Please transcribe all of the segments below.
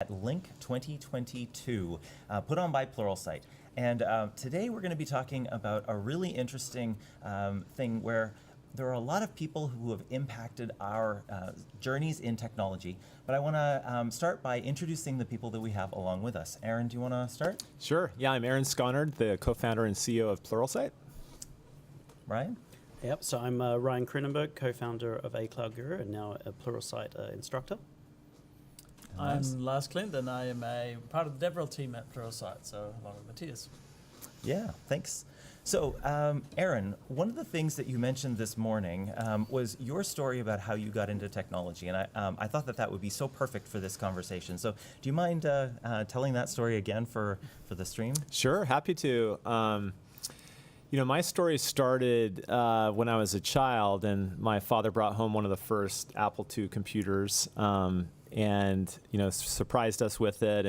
at Link 2022, put on by Pluralsight. And today we're going to be talking about a really interesting thing where there are a lot of people who have impacted our journeys in technology. But I want to start by introducing the people that we have along with us. Aaron, do you want to start? Sure. Yeah, I'm Aaron Skonnard, the co-founder and CEO of Pluralsight. Ryan? Yep, so I'm Ryan Kroonenburg, co-founder of A Cloud Guru and now a Pluralsight instructor. I'm Lars Klint, and I am a part of the DevRel team at Pluralsight, so along with Matthias. Yeah, thanks. So, Aaron, one of the things that you mentioned this morning was your story about how you got into technology, and I thought that would be so perfect for this conversation. So, do you mind telling that story again for the stream? Sure, happy to. My story started when I was a child, and my father brought home one of the first Apple II computers, and surprised us with it,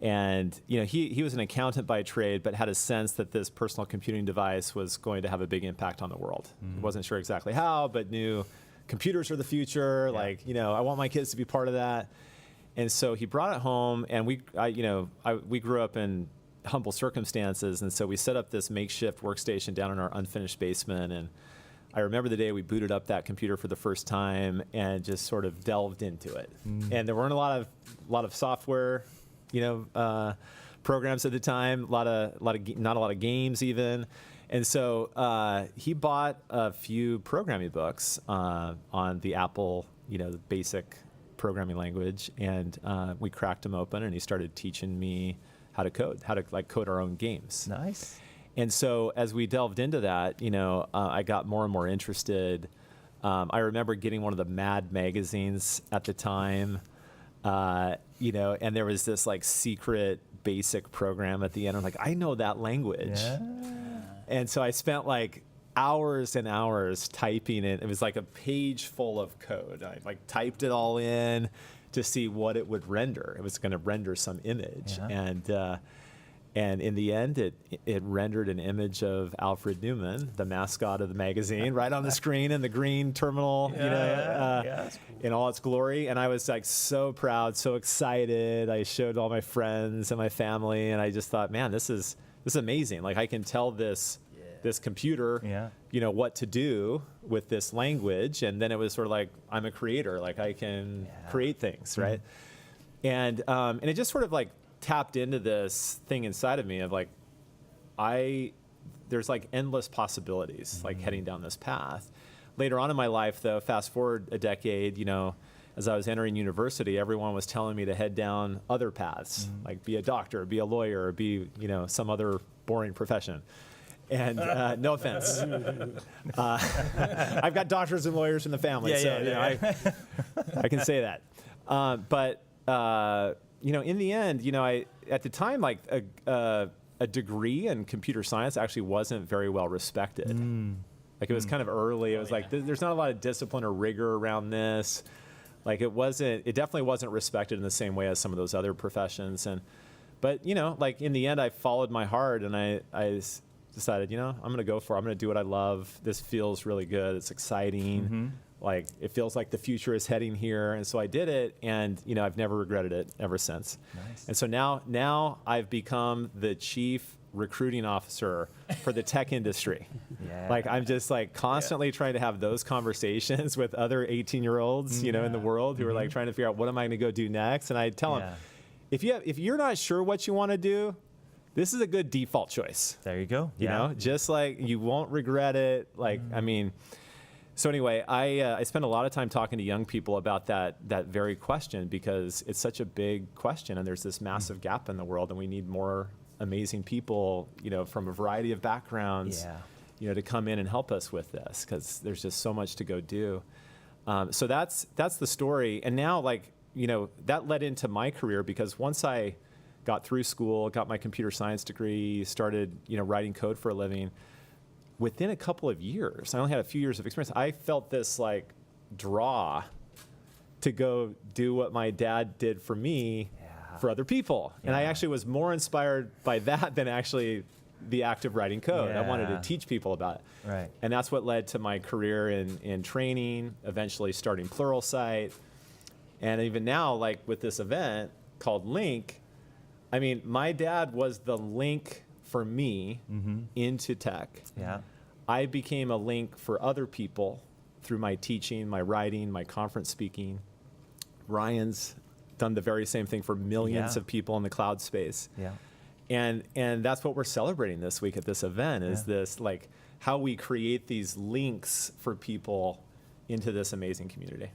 and he was an accountant by trade, but had a sense that this personal computing device was going to have a big impact on the world. Wasn't sure exactly how, but knew computers are the future. Yeah. I want my kids to be part of that. And so he brought it home, and we grew up in humble circumstances, and so we set up this makeshift workstation down in our unfinished basement. And I remember the day we booted up that computer for the first time and just sort of delved into it. And there weren't a lot of software, programs at the time. Not a lot of games even. And so he bought a few programming books on the Apple, the basic programming language, and we cracked them open, and he started teaching me how to code our own games. Nice. And so as we delved into that, I got more and more interested. I remember getting one of the Mad magazines at the time, and there was this secret basic program at the end. I'm like, I know that language. Yeah. And so I spent hours and hours typing it. It was like a page full of code. I typed it all in to see what it would render. It was going to render some image. Yeah. And in the end, it rendered an image of Alfred Newman, the mascot of the magazine, right on the screen in the green terminal, in all its glory. And I was so proud, so excited. I showed all my friends and my family, and I just thought, man, this is amazing. I can tell this computer, what to do with this language. And then it was sort of I'm a creator, I can create things, right? And it just sort of tapped into this thing inside of me of there's endless possibilities heading down this path. Later on in my life, though, fast forward a decade, as I was entering university, everyone was telling me to head down other paths, be a doctor, be a lawyer, be some other boring profession. And no offense, I've got doctors and lawyers in the family, I can say that. But in the end, at the time, a degree in computer science actually wasn't very well respected. It was kind of early. It was there's not a lot of discipline or rigor around this. It definitely wasn't respected in the same way as some of those other professions. But in the end, I followed my heart, and I decided, I'm going to go for it. I'm going to do what I love. This feels really good. It's exciting. It feels like the future is heading here. And so I did it, and I've never regretted it ever since. Nice. And so now I've become the chief recruiting officer for the tech industry. Yeah. I'm just constantly trying to have those conversations with other 18-year-olds, in the world who are trying to figure out, what am I going to go do next? And I tell them, if you're not sure what you want to do, this is a good default choice. There you go. Just you won't regret it. So anyway, I spend a lot of time talking to young people about that very question, because it's such a big question, and there's this massive gap in the world, and we need more amazing people, from a variety of backgrounds, to come in and help us with this, because there's just so much to go do. So that's the story. And now, that led into my career, because once I got through school, got my computer science degree, started, writing code for a living, within a couple of years, I only had a few years of experience, I felt this draw to go do what my dad did for me for other people. And I actually was more inspired by that than actually the act of writing code. I wanted to teach people about it. Right. And that's what led to my career in training, eventually starting Pluralsight. And even now, with this event, called Link, I mean, my dad was the link for me into tech. Yeah. I became a link for other people through my teaching, my writing, my conference speaking. Ryan's done the very same thing for millions Yeah. of people in the cloud space. Yeah. And that's what we're celebrating this week at this event is Yeah. this, like, how we create these links for people into this amazing community.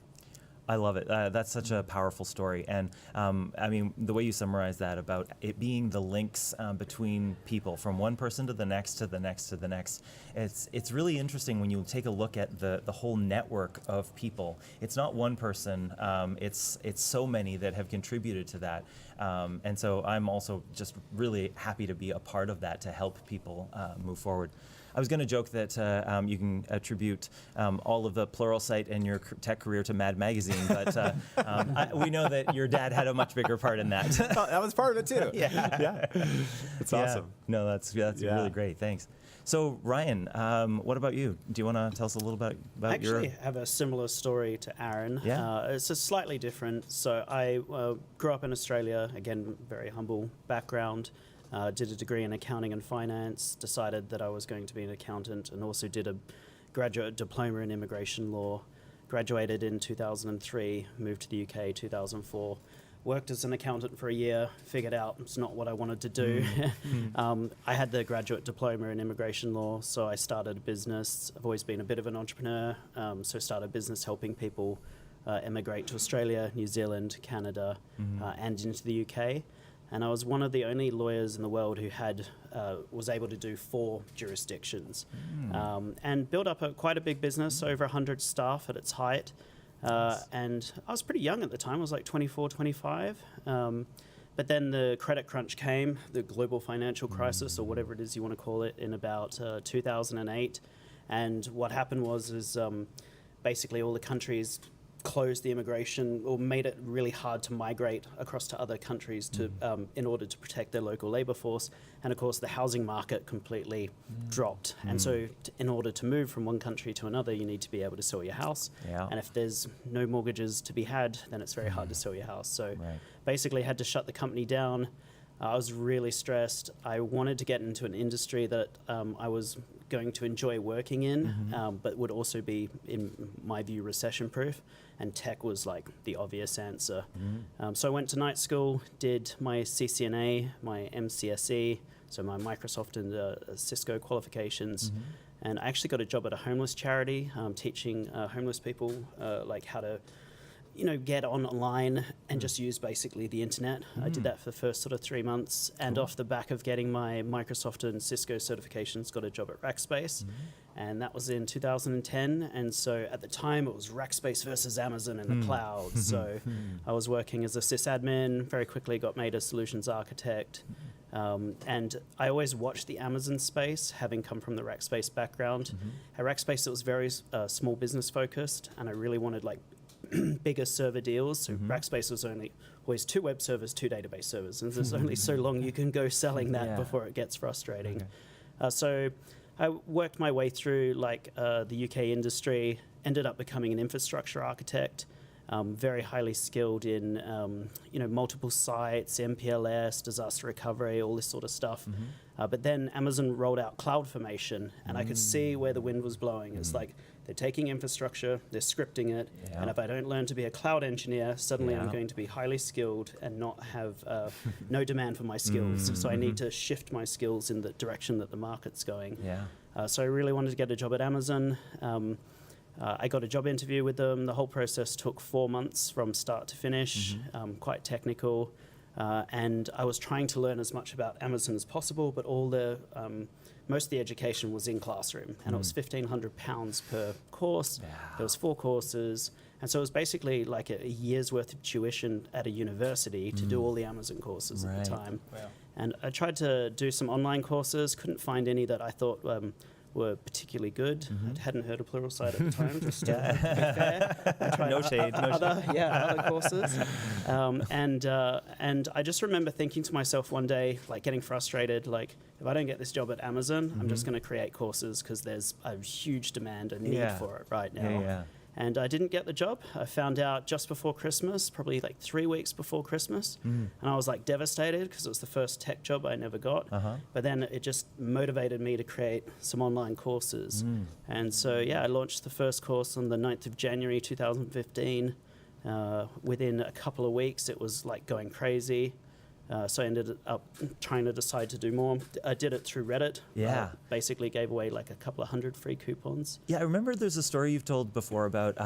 I love it. That's such a powerful story. And I mean, the way you summarize that about it being the links between people from one person to the next, to the next, to the next, it's really interesting when you take a look at the whole network of people. It's not one person. It's so many that have contributed to that. And so I'm also just really happy to be a part of that to help people move forward. I was going to joke that you can attribute all of the Pluralsight and your tech career to Mad Magazine, but we know that your dad had a much bigger part in that. Oh, that was part of it too. Yeah. It's Yeah. awesome. No, that's Yeah. really great. Thanks. So Ryan, what about you? Do you want to tell us a little bit about your? Actually, I have a similar story to Aaron. Yeah. It's just slightly different. So I grew up in Australia, again, very humble background. Did a degree in accounting and finance, decided that I was going to be an accountant, and also did a graduate diploma in immigration law. Graduated in 2003, moved to the UK 2004. Worked as an accountant for a year, figured out it's not what I wanted to do. I had the graduate diploma in immigration law, so I started a business. I've always been a bit of an entrepreneur, so started a business helping people immigrate to Australia, New Zealand, Canada, and into the UK. And I was one of the only lawyers in the world who was able to do 4 jurisdictions, and built up quite a big business, over 100 staff at its height. And I was pretty young at the time. I was like 24, 25. But then the credit crunch came, the global financial crisis, or whatever it is you want to call it, in about 2008. And what happened was basically all the countries closed the immigration or made it really hard to migrate across to other countries to in order to protect their local labor force. And of course the housing market completely dropped. And so in order to move from one country to another, you need to be able to sell your house. Yeah. And if there's no mortgages to be had, then it's very hard to sell your house. So Right. basically had to shut the company down. I was really stressed. I wanted to get into an industry that I was going to enjoy working in, but would also be, in my view, recession-proof. And tech was like the obvious answer. So I went to night school, did my CCNA, my MCSE, so my Microsoft and Cisco qualifications. And I actually got a job at a homeless charity, teaching homeless people like how to get online and just use basically the internet. I did that for the first sort of 3 months, and off the back of getting my Microsoft and Cisco certifications, got a job at Rackspace, and that was in 2010. And so at the time, it was Rackspace versus Amazon in the cloud. So I was working as a sysadmin, very quickly got made a solutions architect. And I always watched the Amazon space, having come from the Rackspace background. At Rackspace, it was very small business focused, and I really wanted like bigger server deals. So Rackspace was always 2 web servers, 2 database servers, and there's only so long you can go selling that before it gets frustrating. So I worked my way through like the UK industry, ended up becoming an infrastructure architect, very highly skilled in multiple sites, MPLS, disaster recovery, all this sort of stuff. But then Amazon rolled out CloudFormation, and I could see where the wind was blowing. It's like they're taking infrastructure, they're scripting it, and if I don't learn to be a cloud engineer, suddenly I'm going to be highly skilled and not have no demand for my skills. So I need to shift my skills in the direction that the market's going. So I really wanted to get a job at Amazon. I got a job interview with them. The whole process took 4 months from start to finish, quite technical. And I was trying to learn as much about Amazon as possible, but most of the education was in classroom, and it was £1,500 per course. There was 4 courses, and so it was basically like a year's worth of tuition at a university to do all the Amazon courses at the time. Wow. And I tried to do some online courses, couldn't find any that I thought were particularly good. I hadn't heard of Pluralsight at the time, just to be fair. I tried No shade, no shade. other courses. And I just remember thinking to myself one day, like getting frustrated, like if I don't get this job at Amazon, I'm just going to create courses because there's a huge demand and need for it right now. And I didn't get the job. I found out just before Christmas, probably like 3 weeks before Christmas. And I was like devastated because it was the first tech job I never got. But then it just motivated me to create some online courses. And so, yeah, I launched the first course on the 9th of January 2015. Within a couple of weeks, it was like going crazy. So I ended up trying to decide to do more. I did it through Reddit. Yeah. Basically gave away like a couple of hundred free coupons. Yeah, I remember there's a story you've told before about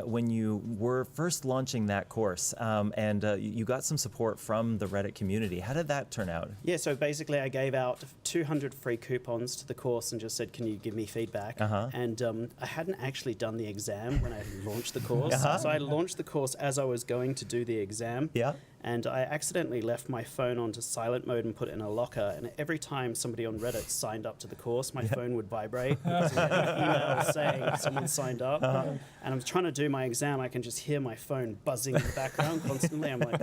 when you were first launching that course, and you got some support from the Reddit community. How did that turn out? Yeah, so basically I gave out 200 free coupons to the course and just said, can you give me feedback? And I hadn't actually done the exam when I launched the course. So I launched the course as I was going to do the exam. Yeah. And I accidentally left my phone onto silent mode and put it in a locker. And every time somebody on Reddit signed up to the course, my phone would vibrate. So I had an email saying someone signed up. And I'm trying to do my exam. I can just hear my phone buzzing in the background constantly. I'm like,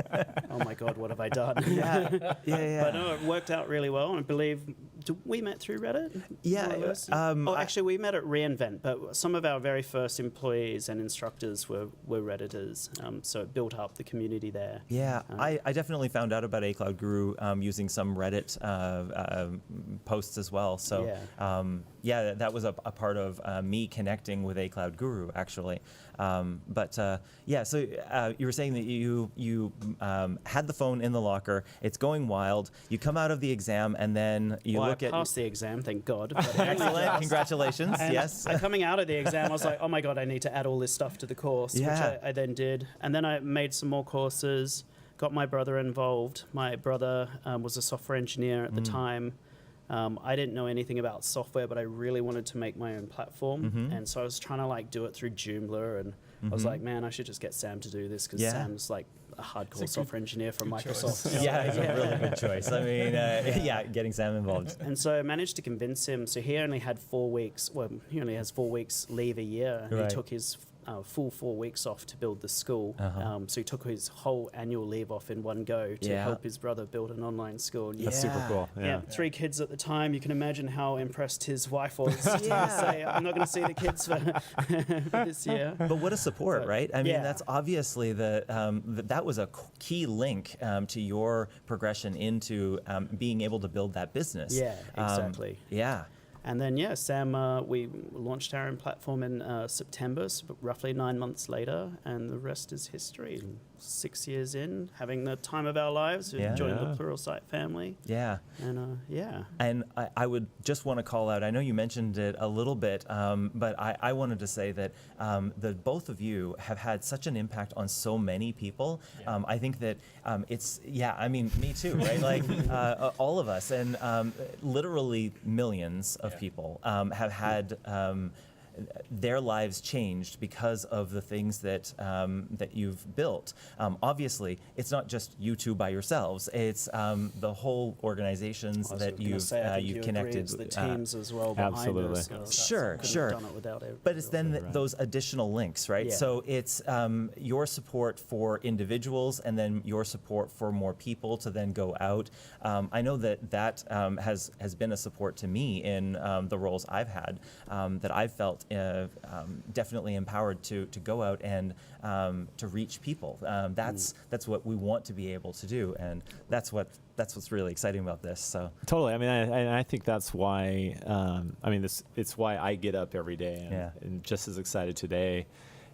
oh my God, what have I done? Yeah. But no, it worked out really well. And I believe we met through Reddit? Yeah. Actually, we met at reInvent, but some of our very first employees and instructors were Redditors. So it built up the community there. Yeah, I definitely found out about A Cloud Guru using some Reddit posts as well. So that was a part of me connecting with A Cloud Guru actually. So you were saying that you had the phone in the locker. It's going wild. You come out of the exam and then you look I at. passed the exam, thank God. Excellent, congratulations. And yes. Coming out of the exam, I was like, oh my God, I need to add all this stuff to the course, which I then did. And then I made some more courses, got my brother involved. My brother was a software engineer at the time. I didn't know anything about software, but I really wanted to make my own platform. And so I was trying to like do it through Joomla, and I was like, man, I should just get Sam to do this because Sam's like a hardcore software engineer from Microsoft. It's a really good choice. I mean, getting Sam involved. And so I managed to convince him. So he only had 4 weeks. Well, he only has 4 weeks leave a year. And he took his full 4 weeks off to build the school. So he took his whole annual leave off in one go to help his brother build an online school. And That's super cool. Yeah, 3 kids at the time. You can imagine how impressed his wife was to say, I'm not going to see the kids for this year. But what a support, right? I mean, that's obviously that was a key link to your progression into being able to build that business. Yeah, exactly. Yeah. And then, Sam, we launched our own platform in September, so roughly 9 months later, and the rest is history. 6 years in, having the time of our lives, joining the Pluralsight family. Yeah. And And I would just want to call out, I know you mentioned it a little bit, but I wanted to say that both of you have had such an impact on so many people. I think that me too, right? Like all of us, and literally millions of people have had their lives changed because of the things that you've built. Obviously, it's not just you two by yourselves. It's the whole organizations that you've connected. It's the teams as well behind absolutely. us. Sure. Done it without But it's then those additional links, right? Yeah. So it's your support for individuals and then your support for more people to then go out. I know that has been a support to me in the roles I've had, that I've felt definitely empowered to go out and to reach people. That's what we want to be able to do, and that's what's really exciting about this. So totally. I mean, I think that's why. It's why I get up every day and just as excited today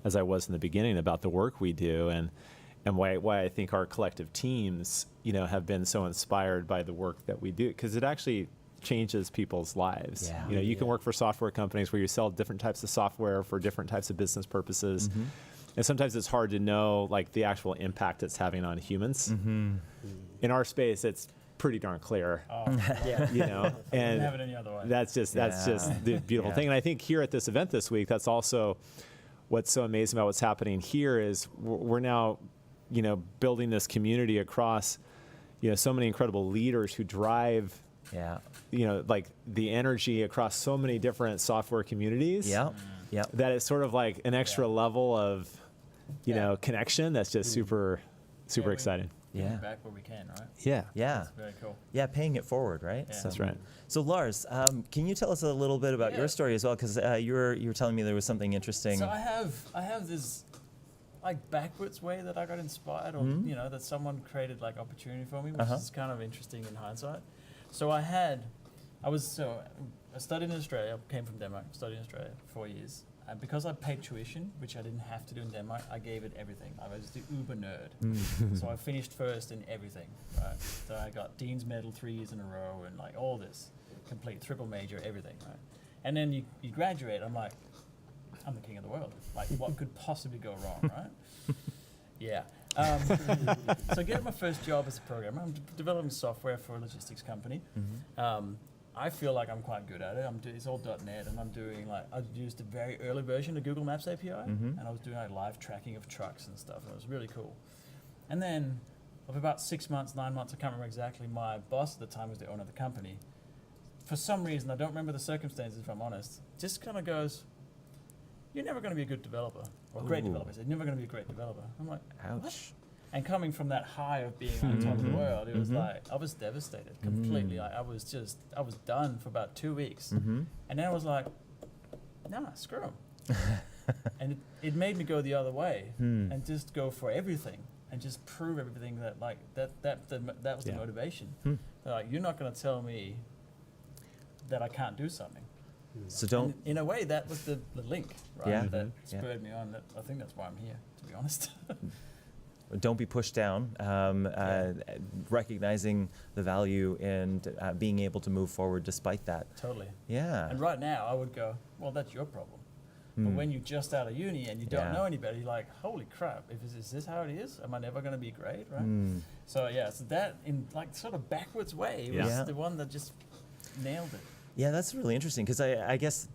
as I was in the beginning about the work we do, and why I think our collective teams, have been so inspired by the work that we do, because it actually changes people's lives. Yeah. You can work for software companies where you sell different types of software for different types of business purposes. And sometimes it's hard to know like the actual impact it's having on humans. In our space, it's pretty darn clear. And have it any other way. that's just the beautiful thing. And I think here at this event this week, that's also what's so amazing about what's happening here is we're now, building this community across, so many incredible leaders who drive like the energy across so many different software communities. That it's sort of like an extra level of, connection that's just super exciting. giving Yeah. back where we can, right? Yeah. Yeah. It's very cool. Yeah, paying it forward, right? Yeah. That's right. So Lars, can you tell us a little bit about Yeah. your story as well? Because you were telling me there was something interesting. So I have this like backwards way that I got inspired, or Mhm. you know, that someone created like opportunity for me, which Uh-huh. is kind of interesting in hindsight. So I studied in Australia. I came from Denmark, studied in Australia for 4 years. And because I paid tuition, which I didn't have to do in Denmark, I gave it everything. I was the uber nerd. So I finished first in everything, right? So I got Dean's Medal 3 years in a row and like all this, complete triple major, everything, right? And then you graduate, I'm like, I'm the king of the world. Like, what could possibly go wrong, right? Yeah. So getting my first job as a programmer, I'm developing software for a logistics company. I feel like I'm quite good at it. It's all .NET, and I'm doing like, I used a very early version of Google Maps API, and I was doing like live tracking of trucks and stuff, and it was really cool. And then, of about 6 months, 9 months, I can't remember exactly, my boss at the time was the owner of the company. For some reason, I don't remember the circumstances, if I'm honest, just kind of goes, you're never going to be a good developer, or a great Ooh. developer. He said, you're never going to be a great developer. I'm like, Ouch. what? And coming from that high of being on top of the world, it was like, I was devastated completely. Like, I was done for about 2 weeks. Mm-hmm. And then I was like, nah, screw 'em. And it made me go the other way and just go for everything and just prove everything that like, that was the Yeah. motivation. Like, you're not going to tell me that I can't do something. So don't. And in a way, that was the link, right? Yeah. That Yeah. spurred me on. I think that's why I'm here, to be honest. Don't be pushed down. Recognizing the value in being able to move forward despite that. Totally. Yeah. And right now, I would go, well, that's your problem. But when you're just out of uni and you don't Yeah. know anybody, you're like, holy crap, is this how it is? Am I never going to be great, right? So yeah, so that in like sort of backwards way was Yeah. the one that just nailed it. Yeah, that's really interesting because I guess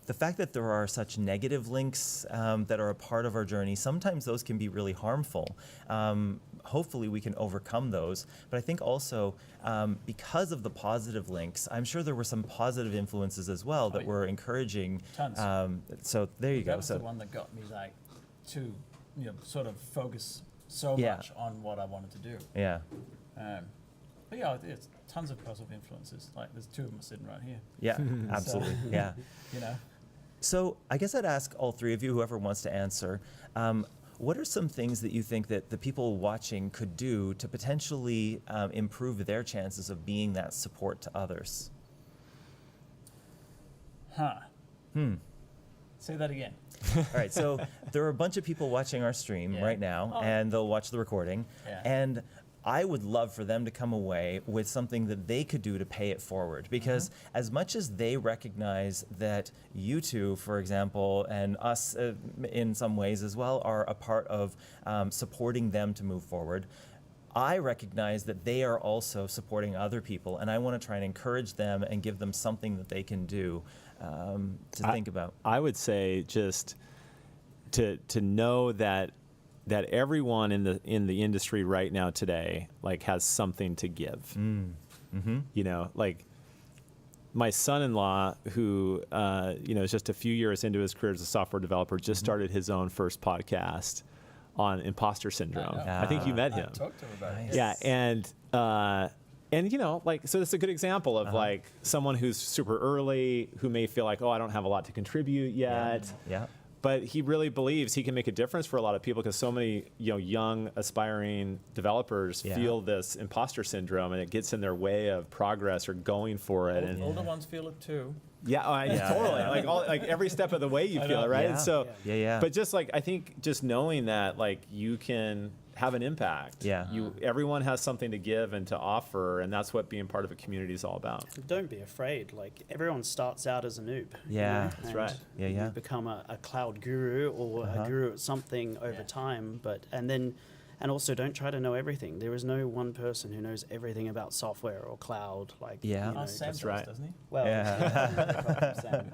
the fact that there are such negative links that are a part of our journey, sometimes those can be really harmful. Hopefully we can overcome those. But I think also because of the positive links, I'm sure there were some positive influences as well that yeah. were encouraging. Tons. So there you That go. was So the one that got me like to, sort of focus so Yeah. much on what I wanted to do. yeah. But yeah, it's tons of positive influences. Like there's 2 of them sitting right here, Yeah, absolutely. Yeah. you know. So I guess I'd ask all three of you, whoever wants to answer, what are some things that you think that the people watching could do to potentially improve their chances of being that support to others? Say that again. All right, so there are a bunch of people watching our stream Yeah. right now, Oh. and they'll watch the recording. Yeah. And I would love for them to come away with something that they could do to pay it forward. Because as much as they recognize that you two, for example, and us in some ways as well, are a part of supporting them to move forward, I recognize that they are also supporting other people, and I want to try and encourage them and give them something that they can do to think about. I would say just to know that everyone in the industry right now today like has something to give. You know, like my son-in-law, who is just a few years into his career as a software developer, just started his own first podcast on imposter syndrome. I know. I think you met I him. talked to him about it. Yeah, and like, so it's a good example of like someone who's super early, who may feel like, oh, I don't have a lot to contribute yet. Yeah. But he really believes he can make a difference for a lot of people because so many young aspiring developers feel this imposter syndrome, and it gets in their way of progress or going for it. And Older ones feel it too. totally, like every step of the way you feel it, right? Yeah. And so, Yeah. But just like I think just knowing that like you can have an impact. Yeah. Everyone has something to give and to offer, and that's what being part of a community is all about. Don't be afraid. Like everyone starts out as a noob. Yeah. That's right. Yeah. You become a cloud guru or a guru at something over time, and also don't try to know everything. There is no one person who knows everything about software or cloud. Like Yeah. Sam that's does, right. doesn't he? well, Yeah. Sam.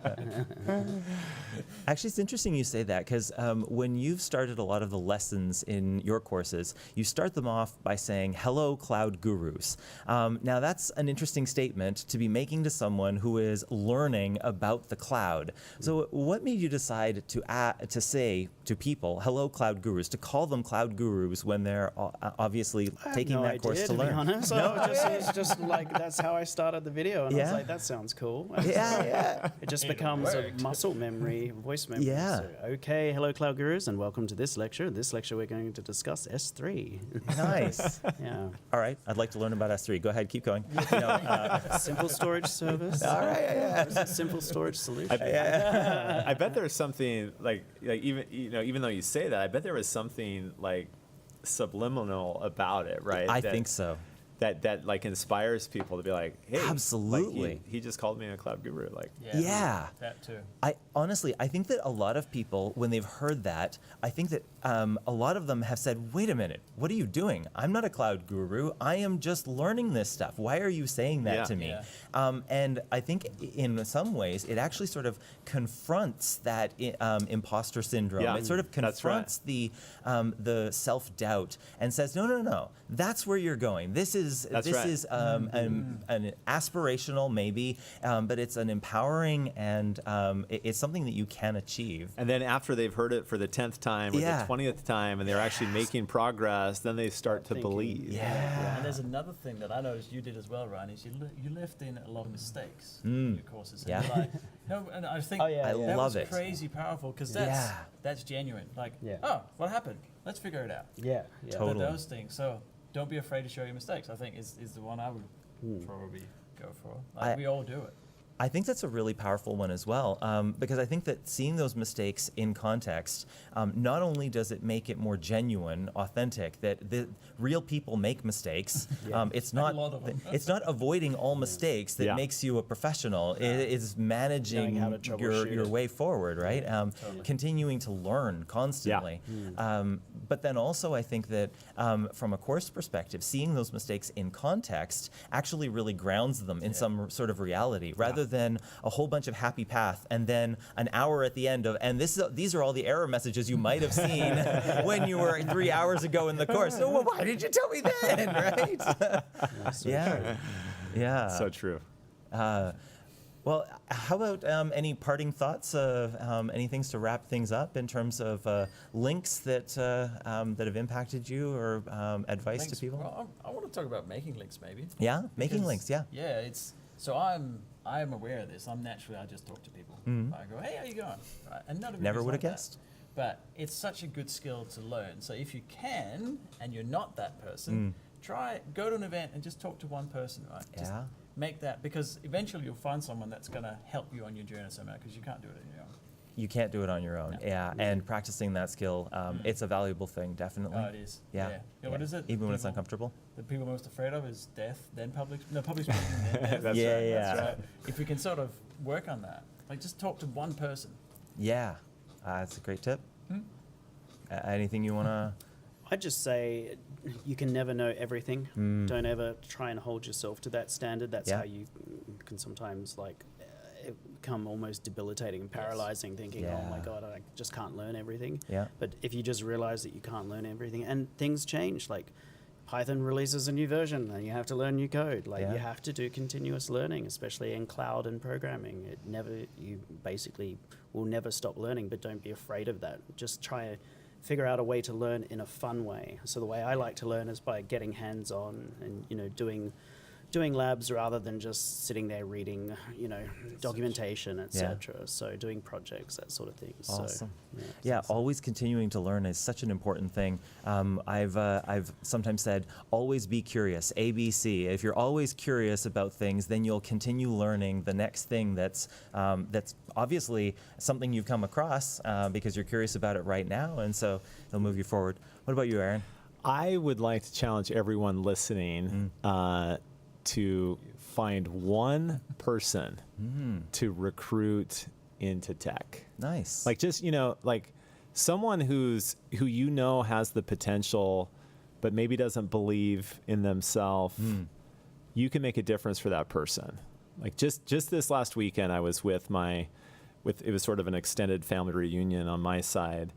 Actually, it's interesting you say that because when you've started a lot of the lessons in your courses, you start them off by saying, "Hello, cloud gurus." Now, that's an interesting statement to be making to someone who is learning about the cloud. So what made you decide to say to people, "Hello, cloud gurus," to call them cloud gurus when they're obviously taking that course to Be learn? honest. No, it's just like that's how I started the video, and I was Yeah. like, that sounds cool. Yeah. It just becomes a muscle memory, voice memory. Yeah. So, okay, hello, cloud gurus, and welcome to this lecture. This lecture, we're going to discuss S3. Nice. Yeah. All right. I'd like to learn about S3. Go ahead. Keep going. Simple storage service. All right. Yeah. Or is it simple storage solution? I bet there's something like even though you say that, I bet there was something like subliminal about it, right? I think so. That like inspires people to be like, hey, like, Absolutely. he just called me a cloud guru, like. Yeah. That too. I honestly, I think that a lot of people, when they've heard that, I think that a lot of them have said, "Wait a minute, what are you doing? I'm not a cloud guru. I am just learning this stuff. Why are you saying that Yeah. to me?" Yeah. And I think in some ways, it actually sort of confronts that imposter syndrome. Yeah, It sort of that's right. confronts the self-doubt and says, "No, that's where you're going. This is That's right. an aspirational maybe, but it's an empowering and it's something that you can achieve." And then after they've heard it for the 10th time or Yeah. the 20th time, and they're actually making progress, then they start to Thinking. believe. Yeah. And there's another thing that I noticed you did as well, Ryan, is you left in a lot of mistakes in your courses. And Yeah. you're like, no, and I think Oh, yeah, I yeah. love was it. crazy powerful because Yeah. that's genuine. Like, Yeah. oh, what happened? Let's figure it out. Yeah. Yeah. Totally. But those things. So don't be afraid to show your mistakes. I think is the one I would probably go for. Like, we all do it. I think that's a really powerful one as well, because I think that seeing those mistakes in context, not only does it make it more genuine, authentic, that the real people make mistakes. It's Like not a lot of them. it's not avoiding all mistakes that Yeah. makes you a professional. It is managing Knowing how to troubleshoot your it. way forward, right? Continuing to learn constantly. But then also, I think that from a course perspective, seeing those mistakes in context actually really grounds them in some sort of reality, rather than a whole bunch of happy path and then an hour at the end of, and these are all the error messages you might have seen when you were 3 hours ago in the course. So well, why did you tell me then, right? Yeah. So true. Well, how about any parting thoughts of any things to wrap things up in terms of links that have impacted you or advice Links. to people? Well, I want to talk about making links maybe. Yeah, making Because, links. Yeah. Yeah, it's so I am aware of this. I just talk to people. I go, hey, how you going? Right, and none of Never would would have guessed. But it's such a good skill to learn. So if you can, and you're not that person, go to an event and just talk to one person, right? Just Yeah. make that, because eventually you'll find someone that's going to help you on your journey somehow, because you can't do it on your own. You can't do it on your own. No. Yeah, and practicing that skill, it's a valuable thing, definitely. Oh, it is. Yeah. Yeah, what is it? Even when it's People- uncomfortable. The people most afraid of is death, then public speaking, then death. That's Yeah, right. yeah. That's right. If we can sort of work on that, like just talk to one person. Yeah, that's a great tip. Anything you want to? I'd just say you can never know everything. Don't ever try and hold yourself to that standard. That's Yeah. how you can sometimes it become almost debilitating and paralyzing, thinking, oh my Yeah. God, I just can't learn everything. Yeah. But if you just realize that you can't learn everything, and things change, like Python releases a new version and you have to learn new code. Like Yeah. you have to do continuous learning, especially in cloud and programming. You basically will never stop learning, but don't be afraid of that. Just try to figure out a way to learn in a fun way. So the way I like to learn is by getting hands-on and doing labs rather than just sitting there reading documentation, etc. So doing projects, that sort of thing. Awesome. So, Yeah, always continuing to learn is such an important thing. I've sometimes said, always be curious, ABC. If you're always curious about things, then you'll continue learning the next thing that's obviously something you've come across because you're curious about it right now, and so it'll move you forward. What about you, Aaron? I would like to challenge everyone listening to find one person to recruit into tech. Nice. Like just, like someone who has the potential, but maybe doesn't believe in themselves. You can make a difference for that person. Like just this last weekend, I was with my it was sort of an extended family reunion on my side.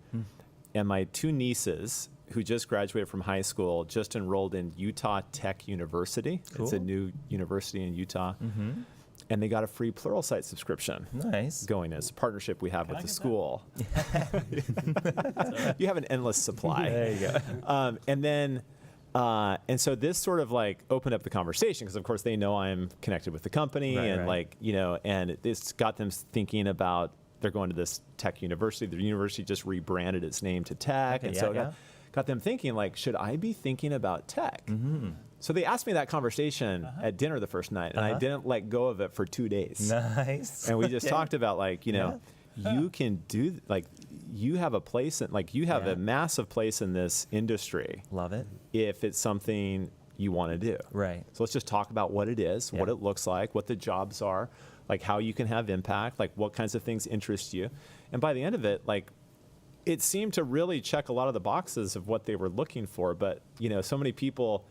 And my 2 nieces, who just graduated from high school, just enrolled in Utah Tech University. It's a Cool. new university in Utah. And they got a free Pluralsight subscription Nice. going as a partnership we have with I the get that? school. You have an endless supply. There you go. And so this sort of like opened up the conversation because of course they know I'm connected with the company Right, and right. like, you know, and this got them thinking about they're going to this tech university. The university just rebranded its name to tech. Okay, And yeah, so it yeah. got them thinking like, should I be thinking about tech? So they asked me that conversation at dinner the first night and I didn't let go of it for 2 days. Nice. And we just Okay. talked about like, you know, you can do like, you have a place in like, you have Yeah. a massive place in this industry Love it. if it's something you want to do. Right. So let's just talk about what it is, what Yeah. it looks like, what the jobs are, like how you can have impact, like what kinds of things interest you. And by the end of it, like it seemed to really check a lot of the boxes of what they were looking for. But, you know, so many people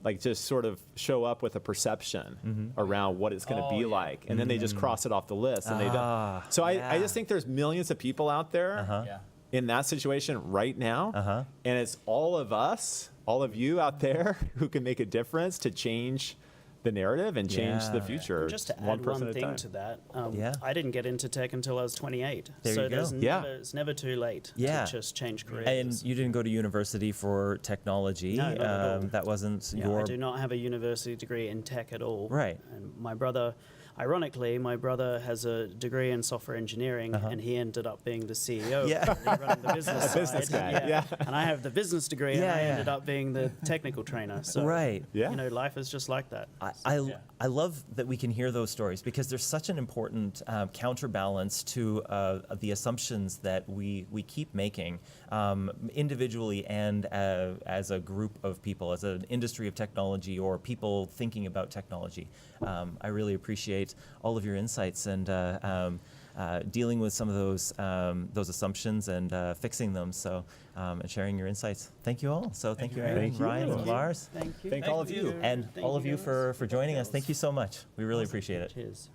like just sort of show up with a perception around what it's going to Oh, be yeah. like. And then they just cross it off the list and they Ah, don't. So I yeah. just think there's millions of people out there Yeah. in that situation right now. And it's all of us, all of you out there who can make a difference to change the narrative and change the Yeah. future. Just to one add person one at a thing time. to that, Yeah. I didn't get into tech until I was 28. There so you go. there's Yeah. it's never too late Yeah. to just change careers. And you didn't go to university for technology. No, not at all. That wasn't Yeah, your. I do not have a university degree in tech at all. Right. And my brother, ironically, my brother has a degree in software engineering, and he ended up being the CEO, Yeah. running the business A business side. guy, yeah. And I have the business degree, and Yeah, I yeah. ended up being the technical trainer. So, Right. Yeah. you know, life is just like that. I love that we can hear those stories because there's such an important counterbalance to the assumptions that we keep making individually and as a group of people, as an industry of technology or people thinking about technology. I really appreciate all of your insights and dealing with some of those assumptions and fixing them. So and sharing your insights. Thank you all. So thank you, very Aaron, much. Thank Ryan, you. and Lars. Thank you. Thank all of you. And Thank all of you guys. for joining us. Thank you so much. We really appreciate it. Cheers.